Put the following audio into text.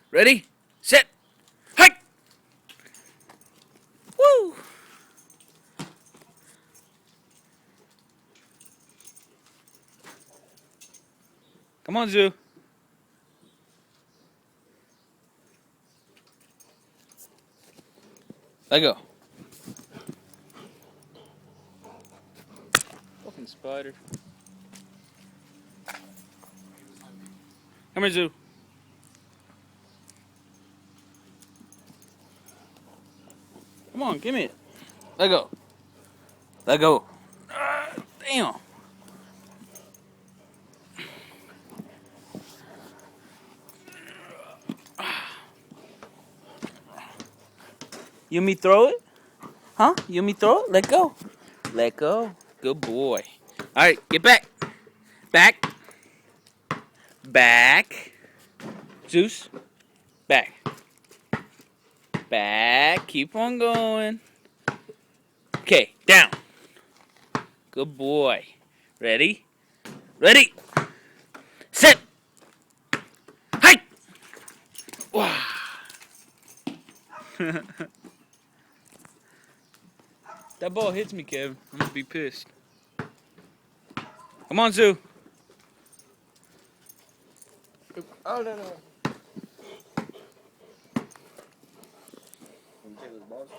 Ready, set, hike! Woo! Come on, Zoo. Let go. Fucking spider. Come here, Zoo. Come on, give me it. Let go. Let go. Damn. You want me throw it? Huh? You want me throw it? Let go. Let go. Good boy. All right, get back. Back. Back. Zeus. Back. Back. Keep on going. Okay, down. Good boy. Ready? Ready? Sit. Hike. Wow. That ball hits me, Kevin. I'm gonna be pissed. Come on, Zoo. Oh, no, no. Can you take those balls?